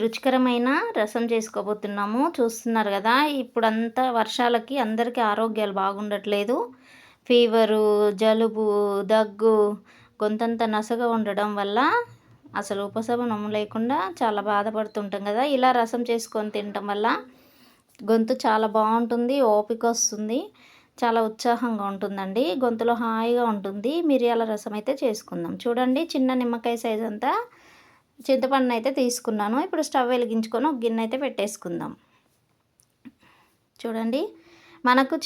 రుచికరమైన రసం చేసుకోబోతున్నాము. చూస్తున్నారు గదా! ఇప్పుడంతా వర్షాలకి అందరికీ ఆరోగ్యాలు బాగుండట్లేదు. ఫీవరు, జలుబు, దగ్గు, గొంతంతా నసగా ఉండడం వల్ల అసలు ఉపశమనం లేకుండా చాలా బాధపడుతుంటాం గదా! ఇలా రసం చేసుకొని తినటం వల్ల గొంతు చాలా బావుంటుంది. ఓపికొస్తుంది. చాలా ఉత్సాహంగా ఉంటుందండి. గొంతులో హాయిగా ఉంటుంది. మిరియాల రసం అయితే చేసుకుందాం. చూడండి, చిన్న నిమ్మకాయ సైజ్ అంతా చింతపండునైతే తీసుకున్నాను. ఇప్పుడు స్టవ్ వెలిగించుకొని ఒక గిన్నె అయితే పెట్టేసుకుందాం. చూడండి, మనకు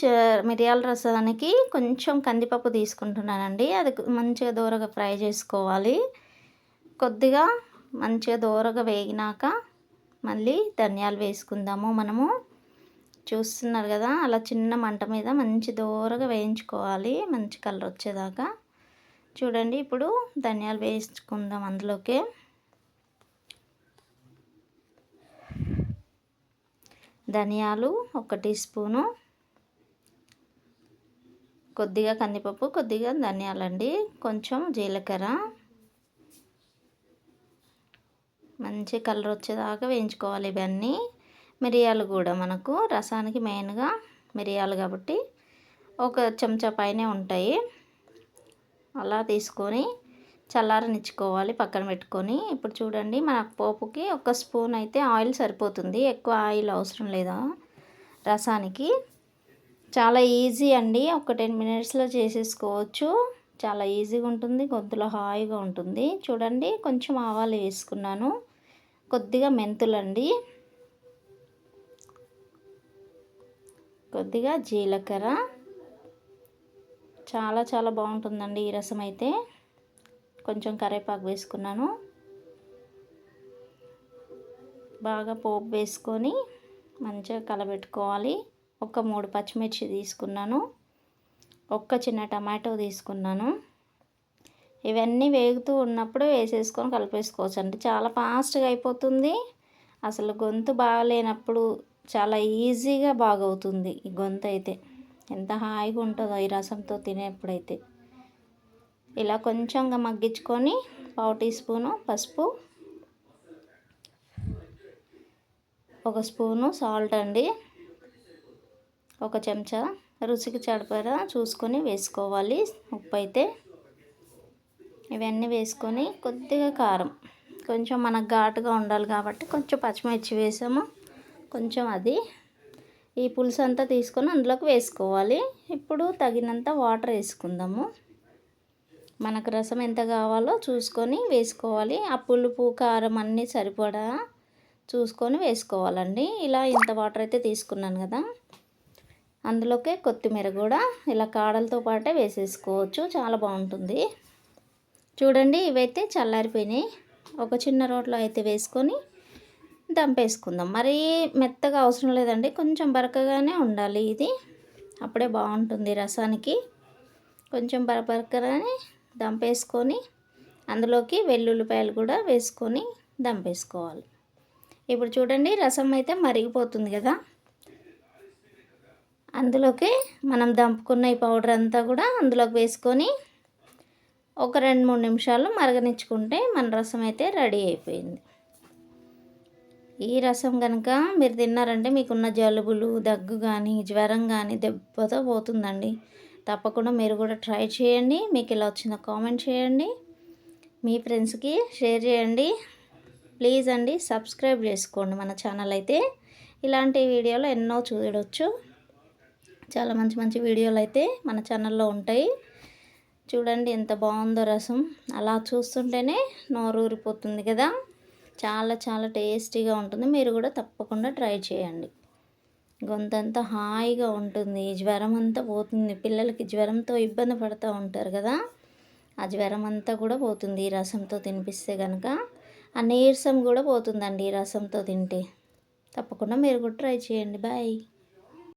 మిరియాల రసానికి కొంచెం కందిపప్పు తీసుకుంటున్నానండి. అది మంచిగా దోరగా ఫ్రై చేసుకోవాలి. కొద్దిగా మంచిగా దోరగా వేగినాక మళ్ళీ ధనియాలు వేసుకుందాము మనము. చూస్తున్నారు కదా, అలా చిన్న మంట మీద మంచి దోరగా వేయించుకోవాలి, మంచి కలర్ వచ్చేదాకా. చూడండి, ఇప్పుడు ధనియాలు వేసుకుందాం. అందులోకే ధనియాలు 1 టీ స్పూను, కొద్దిగా కందిపప్పు, కొద్దిగా ధనియాలండి, కొంచెం జీలకర్ర, మంచి కలర్ వచ్చేదాకా వేయించుకోవాలి ఇవన్నీ. మిరియాలు కూడా మనకు రసానికి మెయిన్గా మిరియాలు కాబట్టి 1 చెంచా పైనే ఉంటాయి. అలా తీసుకొని చల్లారనిచ్చుకోవాలి, పక్కన పెట్టుకొని. ఇప్పుడు చూడండి, మన పోపుకి 1 స్పూన్ అయితే ఆయిల్ సరిపోతుంది. ఎక్కువ ఆయిల్ అవసరం లేదా రసానికి. చాలా ఈజీ అండి. ఒక 10 మినిట్స్లో చేసేసుకోవచ్చు. చాలా ఈజీగా ఉంటుంది, గొంతులో హాయిగా ఉంటుంది. చూడండి, కొంచెం ఆవాలు వేసుకున్నాను, కొద్దిగా మెంతులండి, కొద్దిగా జీలకర్ర. చాలా చాలా బాగుంటుందండి ఈ రసం అయితే. కొంచెం కరివేపాకు వేసుకున్నాను. బాగా పోపు వేసుకొని మంచిగా కలబెట్టుకోవాలి. 3 పచ్చిమిర్చి తీసుకున్నాను, 1 చిన్న టమాటో తీసుకున్నాను. ఇవన్నీ వేగుతూ ఉన్నప్పుడు వేసేసుకొని కలిపేసుకోవచ్చు అండి. చాలా ఫాస్ట్గా అయిపోతుంది. అసలు గొంతు బాగాలేనప్పుడు చాలా ఈజీగా బాగవుతుంది ఈ గొంతు అయితే. ఎంత హాయిగా ఉంటుందో ఈ రసంతో తినేప్పుడైతే. ఇలా కొంచెంగా మగ్గించుకొని 1/2 టీ స్పూను పసుపు, 1 స్పూను సాల్ట్ అండి, 1 చెంచా రుచికి సరిపడా చూసుకొని వేసుకోవాలి ఉప్పు అయితే. ఇవన్నీ వేసుకొని కొద్దిగా కారం, కొంచెం మనకు ఘాటుగా ఉండాలి కాబట్టి కొంచెం పచ్చిమిర్చి వేసాము. కొంచెం అది ఈ పులుసు అంతా తీసుకొని అందులోకి వేసుకోవాలి. ఇప్పుడు తగినంత వాటర్ వేసుకుందాము. మనకు రసం ఎంత కావాలో చూసుకొని వేసుకోవాలి. ఆ పులుపు కారం అన్నీ సరిపడా చూసుకొని వేసుకోవాలండి. ఇలా ఇంత వాటర్ అయితే తీసుకున్నాను కదా, అందులోకే కొత్తిమీర కూడా ఇలా కాడలతో పాటే వేసేసుకోవచ్చు. చాలా బాగుంటుంది. చూడండి, ఇవైతే చల్లారిపోయినాయి. ఒక చిన్న రోట్లో అయితే వేసుకొని దంపేసుకుందాం. మరీ మెత్తగా అవసరం లేదండి, కొంచెం బరకగానే ఉండాలి ఇది, అప్పుడే బాగుంటుంది రసానికి. కొంచెం బరకగానే దంపేసుకొని అందులోకి వెల్లుల్లిపాయలు కూడా వేసుకొని దంపేసుకోవాలి. ఇప్పుడు చూడండి, రసం అయితే మరిగిపోతుంది కదా, అందులోకి మనం దంపుకున్న ఈ పౌడర్ అంతా కూడా అందులోకి వేసుకొని ఒక 2-3 నిమిషాలు మరగనిచ్చుకుంటే మన రసం అయితే రెడీ అయిపోయింది. ఈ రసం కనుక మీరు తిన్నారంటే మీకున్న జలుబులు, దగ్గు కానీ, జ్వరం కానీ దెబ్బతో పోతుందండి. తప్పకుండా మీరు కూడా ట్రై చేయండి. మీకు ఇలా వచ్చిందో కామెంట్ చేయండి, మీ ఫ్రెండ్స్కి షేర్ చేయండి. ప్లీజ్ అండి, సబ్స్క్రైబ్ చేసుకోండి మన ఛానల్ అయితే. ఇలాంటి వీడియోలు ఎన్నో చూడవచ్చు. చాలా మంచి మంచి వీడియోలు అయితే మన ఛానల్లో ఉంటాయి. చూడండి ఎంత బాగుందో రసం. అలా చూస్తుంటేనే నోరు ఊరిపోతుంది కదా. చాలా చాలా టేస్టీగా ఉంటుంది. మీరు కూడా తప్పకుండా ట్రై చేయండి. గొంతంతా హాయిగా ఉంటుంది, జ్వరం అంతా పోతుంది. పిల్లలకి జ్వరంతో ఇబ్బంది పడుతూ ఉంటారు కదా, ఆ జ్వరం అంతా కూడా పోతుంది ఈ రసంతో తినిపిస్తే కనుక. ఆ నీరసం కూడా పోతుందండి ఈ రసంతో తింటే. తప్పకుండా మీరు కూడా ట్రై చేయండి. బాయ్.